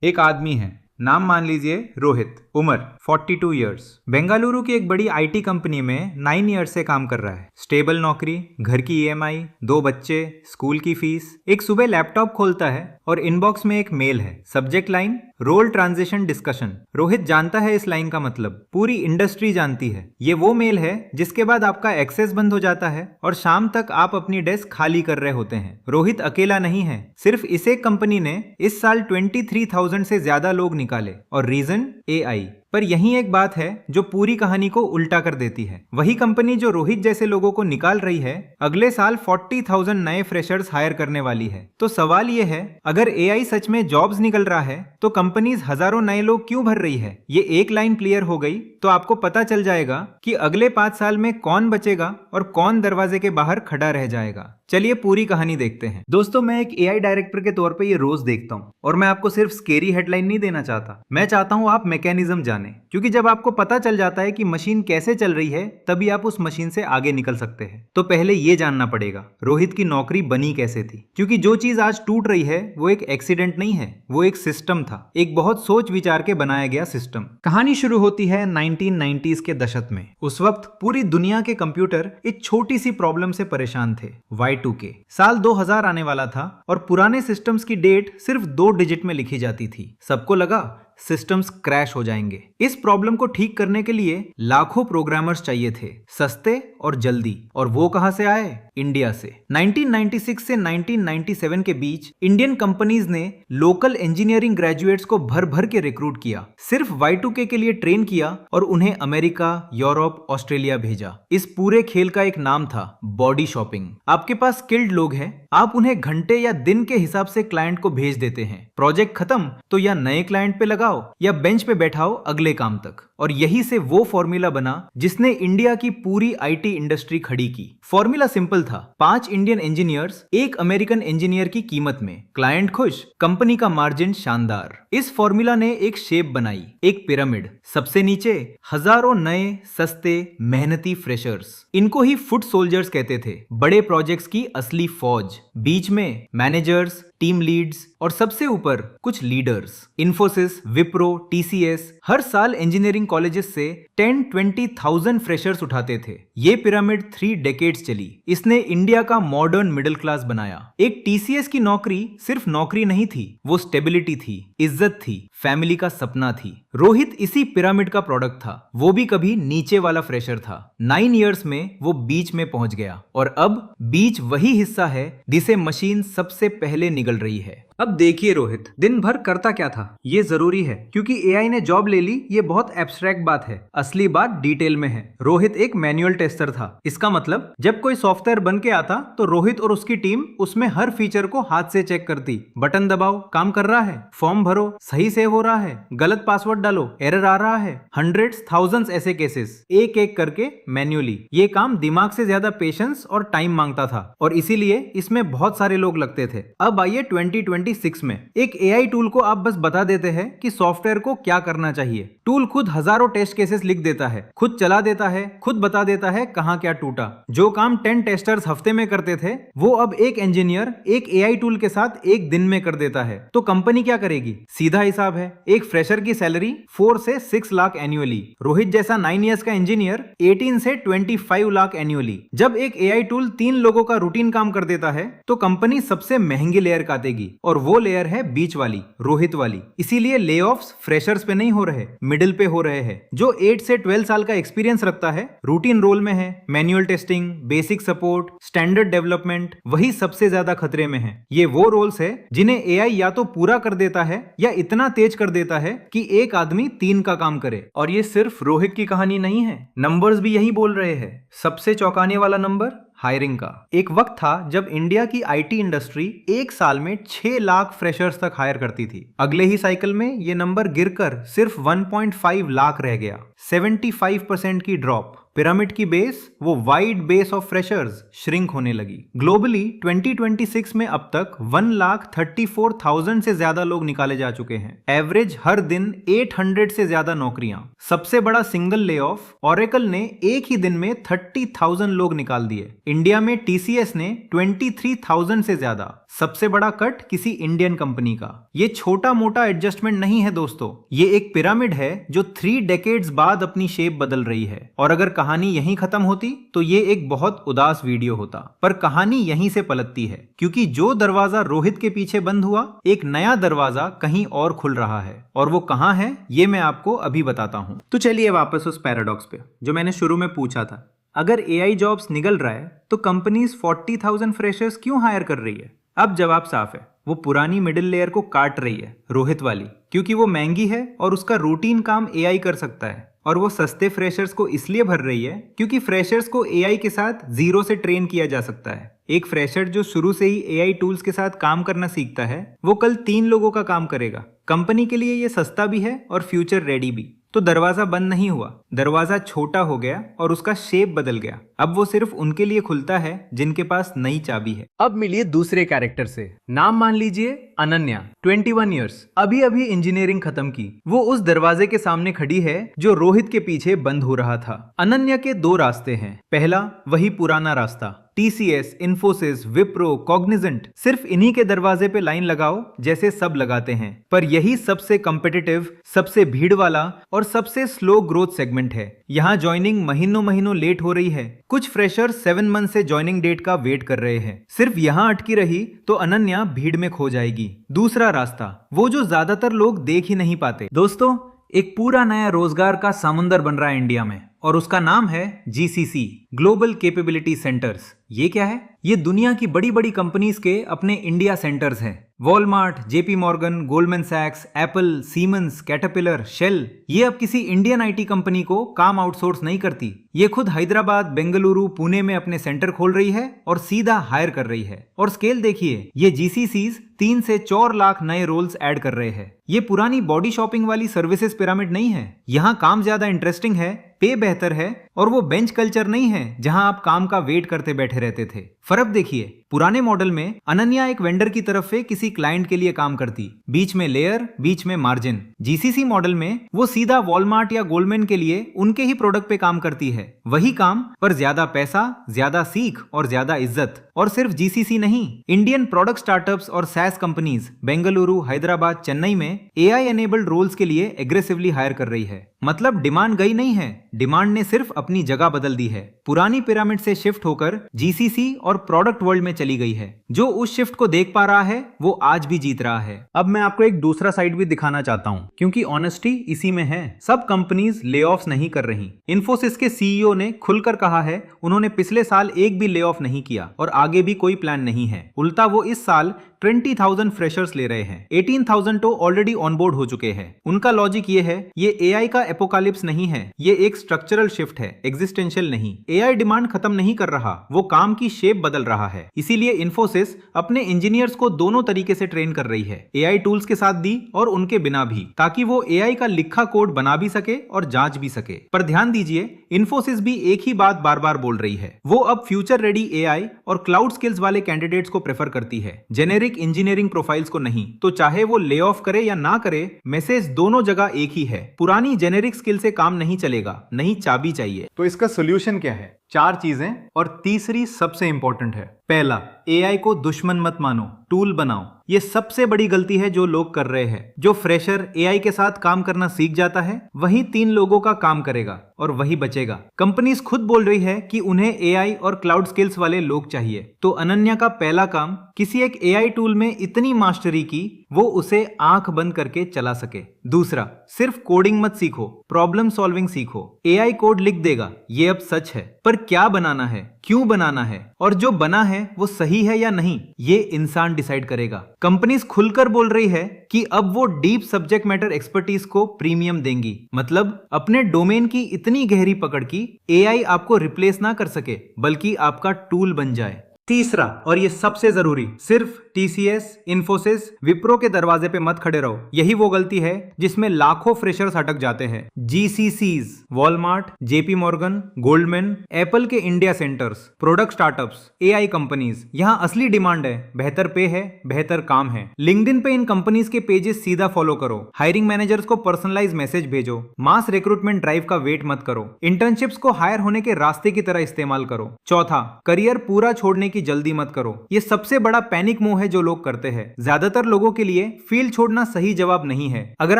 एक आदमी है, नाम मान लीजिए रोहित, उम्र 42 इयर्स, बेंगलुरु की एक बड़ी आईटी कंपनी में 9 ईयर्स से काम कर रहा है। स्टेबल नौकरी, घर की ईएमआई, 2 बच्चे, स्कूल की फीस। एक सुबह लैपटॉप खोलता है और इनबॉक्स में एक मेल है। Subject line, role transition discussion. Rohit जानता है इस लाइन का मतलब, पूरी इंडस्ट्री जानती है। ये वो मेल है जिसके बाद आपका एक्सेस बंद हो जाता है और शाम तक आप अपनी डेस्क खाली कर रहे होते हैं। रोहित अकेला नहीं है, सिर्फ इस एक कंपनी ने इस साल 23,000 से ज्यादा लोग निकाले, और रीजन एआई। पर यही एक बात है जो पूरी कहानी को उल्टा कर देती है। वही कंपनी जो रोहित जैसे लोगों को निकाल रही है, अगले साल 40,000 नए फ्रेशर्स हायर करने वाली है। तो सवाल ये है, अगर एआई सच में जॉब्स निकल रहा है तो कंपनीज हजारों नए लोग क्यों भर रही है? ये एक लाइन क्लियर हो गई तो आपको पता चल जाएगा कि अगले 5 साल में कौन बचेगा और कौन दरवाजे के बाहर खड़ा रह जाएगा। चलिए पूरी कहानी देखते हैं। दोस्तों, मैं एक एआई डायरेक्टर के तौर पे ये रोज देखता हूँ, और मैं आपको सिर्फ स्केरी हेडलाइन नहीं देना चाहता। मैं चाहता हूँ आप मैकेनिज्म जाने, क्योंकि जब आपको पता चल जाता है कि मशीन कैसे चल रही है, तभी आप उस मशीन से आगे निकल सकते हैं। तो पहले ये जानना पड़ेगा रोहित की नौकरी बनी कैसे थी, क्योंकि जो चीज आज टूट रही है वो एक एक्सीडेंट नहीं है, वो एक सिस्टम था, एक बहुत सोच विचार के बनाया गया सिस्टम। कहानी शुरू होती है 1990s के दशक में। उस वक्त पूरी दुनिया के कंप्यूटर एक छोटी सी प्रॉब्लम से परेशान थे, Y2K। साल 2000 आने वाला था और पुराने सिस्टम्स की डेट सिर्फ 2 डिजिट में लिखी जाती थी। सबको लगा सिस्टम्स क्रैश हो जाएंगे। इस प्रॉब्लम को ठीक करने के लिए लाखों प्रोग्रामर्स चाहिए थे, सस्ते और जल्दी। और वो कहां से आए? इंडिया से। 1996 से 1997 के बीच इंडियन कंपनीज ने लोकल इंजीनियरिंग ग्रेजुएट्स को भर भर के रिक्रूट किया, सिर्फ Y2K के लिए ट्रेन किया और उन्हें अमेरिका, यूरोप, ऑस्ट्रेलिया भेजा। इस पूरे खेल का एक नाम था बॉडी शॉपिंग। आपके पास स्किल्ड लोग हैं, आप उन्हें घंटे या दिन के हिसाब से क्लाइंट को भेज देते हैं। प्रोजेक्ट खत्म तो या नए क्लाइंट पे लगाओ या बेंच पे बैठाओ अगले काम तक। और यही से वो फॉर्मूला बना जिसने इंडिया की पूरी आईटी इंडस्ट्री खड़ी की। फॉर्मूला सिंपल था, 5 इंडियन इंजीनियर्स 1 अमेरिकन इंजीनियर की कीमत में, क्लाइंट खुश, कंपनी का मार्जिन शानदार। इस फॉर्मूला ने एक शेप बनाई, एक पिरामिड। सबसे नीचे हजारों नए, सस्ते, मेहनती फ्रेशर्स, इनको ही फुट सोल्जर्स कहते थे, बड़े प्रोजेक्ट्स की असली फौज। बीच में मैनेजर्स, टीम लीड्स और सबसे ऊपर कुछ लीडर्स। इन्फोसिस, विप्रो, टीसीएस हर साल इंजीनियरिंग कॉलेजेस से 10-20,000 फ्रेशर्स उठाते थे। ये पिरामिड 3 डेकेड्स चली। इसने इंडिया का मॉडर्न मिडिल क्लास बनाया। एक टीसीएस की नौकरी सिर्फ नौकरी नहीं थी, वो स्टेबिलिटी थी, इज्जत थी, फैमिली का सपना थी। रोहित इसी पिरामिड का प्रोडक्ट था, वो भी कभी नीचे वाला फ्रेशर था। 9 इयर्स में वो बीच में पहुंच गया, और अब बीच वही हिस्सा है जिसे मशीन सबसे पहले निगल रही है। अब देखिए रोहित दिन भर करता क्या था, ये जरूरी है, क्योंकि एआई ने जॉब ले ली ये बहुत एब्स्ट्रैक्ट बात है, असली बात डिटेल में है। रोहित एक मैनुअल टेस्टर था। इसका मतलब जब कोई सॉफ्टवेयर बन के आता तो रोहित और उसकी टीम उसमें हर फीचर को हाथ से चेक करती। बटन दबाओ, काम कर रहा है, फॉर्म भरो, सही सेव हो रहा है, गलत पासवर्ड डालो, एरर आ रहा है। हंड्रेड्स, थाउजेंड्स ऐसे केसेस एक एक करके मैन्युअली। ये काम दिमाग से ज्यादा पेशेंस और टाइम मांगता था, और इसीलिए इसमें बहुत सारे लोग लगते थे। अब आइए 2026 में एक एआई टूल को आप बस बता देते हैं कि सॉफ्टवेयर को क्या करना चाहिए। टूल खुद हजारों टेस्ट केसेस लिख देता है, खुद चला देता है, खुद बता देता है कहां क्या टूटा। जो काम 10 टेस्टर्स हफ्ते में करते थे, वो अब एक इंजीनियर एक एआई टूल के साथ एक दिन में कर देता है। तो कंपनी क्या करेगी? सीधा हिसाब है, एक फ्रेशर की सैलरी 4 से 6 लाख एनुअली। रोहित जैसा 9 इयर्स का इंजीनियर 18 से 25 लाख एनुअली। जब एक एआई टूल 3 लोगों का रूटीन काम कर देता है, तो कंपनी सबसे महंगी लेयर काटेगी, और वो लेयर है बीच वाली, रोहित वाली। इसीलिए ले ऑफ्स फ्रेशर्स पे नहीं हो रहे, मिडिल पे हो रहे हैं। जो 8 से 12 साल का एक्सपीरियंस रखता है, रूटीन रोल में है, manual testing, basic support, standard development, वही सबसे ज्यादा खतरे में है। ये वो रोल्स है जिन्हें एआई या तो पूरा कर देता है या इतना तेज कर देता है कि एक आदमी 3 का काम करे। और ये सिर्फ रोहित की कहानी नहीं है, नंबर्स भी यही बोल रहे हैं। सबसे चौंकाने वाला नंबर हायरिंग का। एक वक्त था जब इंडिया की आईटी इंडस्ट्री एक साल में 6 लाख फ्रेशर्स तक हायर करती थी। अगले ही साइकिल में ये नंबर गिरकर सिर्फ 1.5 लाख रह गया। 75% की ड्रॉप। पिरामिड की बेस, वो wide base of freshers, shrink होने लगी। ग्लोबली 2026 में अब तक 1,34,000 से ज्यादा लोग निकाले जा चुके हैं। एवरेज हर दिन 800 से ज्यादा नौकरियां। सबसे बड़ा सिंगल ले ऑफ ऑरेकल ने एक ही दिन में 30,000 लोग निकाल दिए। इंडिया में टीसीएस ने 23,000 से ज्यादा। सबसे बड़ा कट किसी इंडियन कंपनी का। ये छोटा मोटा एडजस्टमेंट नहीं है दोस्तों, ये एक पिरामिड है जो 3 डेकेड्स बाद अपनी शेप बदल रही है। और अगर कहानी यहीं खत्म होती तो ये एक बहुत उदास वीडियो होता, पर कहानी यहीं से पलटती है, क्योंकि जो दरवाजा रोहित के पीछे बंद हुआ, एक नया दरवाजा कहीं और खुल रहा है। और वो कहां है ये मैं आपको अभी बताता हूं। तो चलिए वापस उस पैराडॉक्स पे जो मैंने शुरू में पूछा था। अगर एआई जॉब्स निगल रहा है तो कंपनीज 40,000 फ्रेशर्स क्यों हायर कर रही है? अब जवाब साफ है, वो पुरानी मिडिल लेयर को काट रही है, रोहित वाली, क्योंकि वो महंगी है और उसका रूटीन काम एआई कर सकता है। और वो सस्ते फ्रेशर्स को इसलिए भर रही है क्योंकि फ्रेशर्स को एआई के साथ जीरो से ट्रेन किया जा सकता है। एक फ्रेशर जो शुरू से ही एआई टूल्स के साथ काम करना सीखता है, वो कल 3 लोगों का काम करेगा। कंपनी के लिए ये सस्ता भी है और फ्यूचर रेडी भी। तो दरवाजा बंद नहीं हुआ, दरवाजा छोटा हो गया और उसका शेप बदल गया। अब वो सिर्फ उनके लिए खुलता है जिनके पास नई चाबी है। अब मिलिए दूसरे कैरेक्टर से। नाम मान लीजिए अनन्या, 21 इयर्स, अभी अभी इंजीनियरिंग खत्म की। वो उस दरवाजे के सामने खड़ी है जो रोहित के पीछे बंद हो रहा था। अनन्या के 2 रास्ते हैं। पहला, वही पुराना रास्ता, टीसीएस, इन्फोसिस, विप्रो, कॉग्निजेंट, सिर्फ इन्हीं के दरवाजे पे लाइन लगाओ जैसे सब लगाते हैं। पर यही सबसे कॉम्पिटिटिव, सबसे भीड़ वाला और सबसे स्लो ग्रोथ सेगमेंट है। यहाँ ज्वाइनिंग महीनों महीनों लेट हो रही है। कुछ फ्रेशर 7 मंथ से ज्वाइनिंग डेट का वेट कर रहे हैं। सिर्फ यहाँ अटकी रही तो अनन्या भीड़ में खो जाएगी। दूसरा रास्ता, वो जो ज्यादातर लोग देख ही नहीं पाते। दोस्तों, एक पूरा नया रोजगार का समुंदर बन रहा है इंडिया में और उसका नाम है जीसीसी, ग्लोबल कैपेबिलिटी सेंटर्स। ये क्या है? ये दुनिया की बड़ी बड़ी कंपनीज के अपने इंडिया सेंटर्स हैं। वॉलमार्ट, जेपी मॉर्गन, गोल्डमैन सैक्स, एप्पल, सीमेंस, कैटरपिलर, शेल, ये अब किसी इंडियन आईटी कंपनी को काम आउटसोर्स नहीं करती। ये खुद हैदराबाद, बेंगलुरु, पुणे में अपने सेंटर खोल रही है और सीधा हायर कर रही है। और स्केल देखिए, ये जीसीसीज 3 से 4 लाख नए रोल्स ऐड कर रहे हैं। ये पुरानी बॉडी शॉपिंग वाली सर्विसेज पिरामिड नहीं है। यहाँ काम ज्यादा इंटरेस्टिंग है, पे बेहतर है और वो बेंच कल्चर नहीं है जहां आप काम का वेट करते बैठे रहते थे। फर्क देखिए, पुराने मॉडल में अनन्या एक वेंडर की तरफ से किसी क्लाइंट के लिए काम करती, बीच में लेयर, बीच में मार्जिन। जीसीसी मॉडल में वो सीधा वॉलमार्ट या गोल्डमैन के लिए उनके ही प्रोडक्ट पे काम करती है। वही काम पर ज्यादा पैसा, ज्यादा सीख और ज्यादा इज्जत। और सिर्फ जीसीसी नहीं, इंडियन प्रोडक्ट स्टार्टअप्स और सैस कंपनीज बेंगलुरु, हैदराबाद, चेन्नई में एआई एनेबल्ड रोल्स के लिए एग्रेसिवली हायर कर रही है। मतलब डिमांड गई नहीं है, डिमांड ने सिर्फ अपनी जगह बदल दी है। पुरानी पिरामिड से शिफ्ट होकर जीसीसी और प्रोडक्ट वर्ल्ड में चली गई है। जो उस शिफ्ट को देख पा रहा है वो आज भी जीत रहा है। अब मैं आपको एक दूसरा साइड भी दिखाना चाहता हूँ, क्योंकि ऑनेस्टी इसी में है। सब कंपनीज ले ऑफ्स नहीं कर रही। इन्फोसिस के सीईओ ने खुलकर कहा है उन्होंने पिछले साल एक भी ले ऑफ नहीं किया और आगे भी कोई प्लान नहीं है। उल्टा वो इस साल 20,000 फ्रेशर्स ले रहे हैं। 18,000 तो ऑलरेडी ऑनबोर्ड हो चुके हैं। उनका लॉजिक ये है, ये एआई का एपोकालिप्स नहीं है, ये एक स्ट्रक्चरल शिफ्ट है, एग्जिस्टेंशियल नहीं। एआई डिमांड खत्म नहीं कर रहा, वो काम की शेप बदल रहा है। इसीलिए इन्फोसिस अपने इंजीनियर्स को दोनों तरीके से ट्रेन कर रही है, एआई टूल्स के साथ भी और उनके बिना भी, ताकि वो एआई का लिखा कोड बना भी सके और जांच भी सके। पर ध्यान दीजिए, इन्फोसिस भी एक ही बात बार बार बोल रही है। वो अब फ्यूचर रेडी एआई और क्लाउड स्किल्स वाले कैंडिडेट्स को प्रेफर करती है, जेनेरिक इंजीनियरिंग प्रोफाइल्स को नहीं। तो चाहे वो ले ऑफ करे या ना करे, मैसेज दोनों जगह एक ही है, पुरानी जेनेरिक स्किल से काम नहीं चलेगा, नई चाबी चाहिए। तो इसका सोल्यूशन क्या है? 4 चीजें और तीसरी सबसे इंपॉर्टेंट है। पहला, एआई को दुश्मन मत मानो, टूल बनाओ। ये सबसे बड़ी गलती है जो लोग कर रहे हैं। जो फ्रेशर एआई के साथ काम करना सीख जाता है, वही 3 लोगों का काम करेगा और वही बचेगा। कंपनीज खुद बोल रही है कि उन्हें एआई और क्लाउड स्किल्स वाले लोग चाहिए। तो अनन्या का पहला काम, किसी एक एआई टूल में इतनी मास्टरी की वो उसे आंख बंद करके चला सके। दूसरा, सिर्फ कोडिंग मत सीखो, प्रॉब्लम सॉल्विंग सीखो। एआई कोड लिख देगा, ये अब सच है, पर क्या बनाना है, क्यों बनाना है और जो बना है वो सही है या नहीं, ये इंसान डिसाइड करेगा। कंपनीज खुलकर बोल रही है कि अब वो डीप सब्जेक्ट मैटर एक्सपर्टीज को प्रीमियम देंगी। मतलब अपने डोमेन की इतनी गहरी पकड़ की एआई आपको रिप्लेस ना कर सके, बल्कि आपका टूल बन जाए। तीसरा और ये सबसे जरूरी, सिर्फ टीसीएस, इन्फोसिस, विप्रो के दरवाजे पे मत खड़े रहो। यही वो गलती है जिसमें लाखों फ्रेशर्स अटक जाते हैं। GCCs, Walmart, JP Morgan, Goldman, Apple के India centres, product startups, AI companies, यहाँ असली डिमांड है, बेहतर पे है, बेहतर काम है। लिंक्डइन पे इन कंपनीज के पेजेस सीधा फॉलो करो, हायरिंग मैनेजर्स को पर्सनलाइज मैसेज भेजो, मास रिक्रूटमेंट ड्राइव का वेट मत करो, इंटर्नशिप्स को हायर होने के रास्ते की तरह इस्तेमाल करो। चौथा, करियर पूरा छोड़ने की जल्दी मत करो। ये सबसे बड़ा पैनिक मूव है जो लोग करते हैं। ज्यादातर लोगों के लिए फील्ड छोड़ना सही जवाब नहीं है। अगर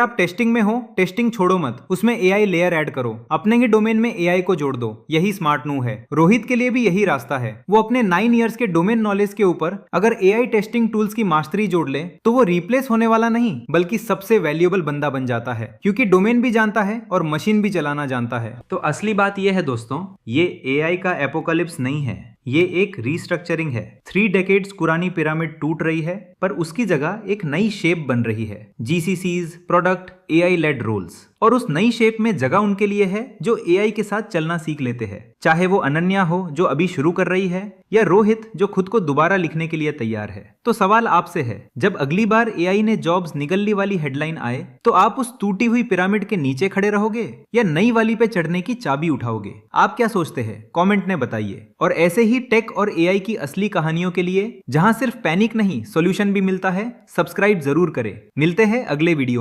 आप टेस्टिंग में हो, टेस्टिंग छोड़ो मत, उसमें एआई लेयर ऐड करो, अपने ही डोमेन में एआई को जोड़ दो। यही स्मार्ट मूव है। रोहित के लिए भी यही रास्ता है। वो अपने 9 इयर्स के डोमेन नॉलेज के ऊपर अगर एआई टेस्टिंग टूल्स की मास्टरी जोड़ ले तो वो रिप्लेस होने वाला नहीं बल्कि सबसे वैल्यूएबल बंदा बन जाता है, क्योंकि डोमेन भी जानता है और मशीन भी चलाना जानता है। तो असली बात यह है दोस्तों, ये एआई का एपोकलिप्स नहीं है, ये एक रीस्ट्रक्चरिंग है। 3 डेकेड्स पुरानी पिरामिड टूट रही है पर उसकी जगह एक नई शेप बन रही है। जीसीसीज, प्रोडक्ट, एआई लेड रोल्स, और उस नई शेप में जगह उनके लिए है जो एआई के साथ चलना सीख लेते हैं। चाहे वो अनन्या हो जो अभी शुरू कर रही है, या रोहित जो खुद को दोबारा लिखने के लिए तैयार है। तो सवाल आपसे है, जब अगली बार एआई ने जॉब्स निगलने वाली हेडलाइन आए तो आप उस टूटी हुई पिरामिड के नीचे खड़े रहोगे या नई वाली पे चढ़ने की चाबी उठाओगे? आप क्या सोचते हैं? कमेंट में बताइए। और ऐसे ही टेक और एआई की असली कहानियों के लिए, जहां सिर्फ पैनिक नहीं, सॉल्यूशन भी मिलता है, सब्सक्राइब जरूर करें। मिलते हैं अगले वीडियो।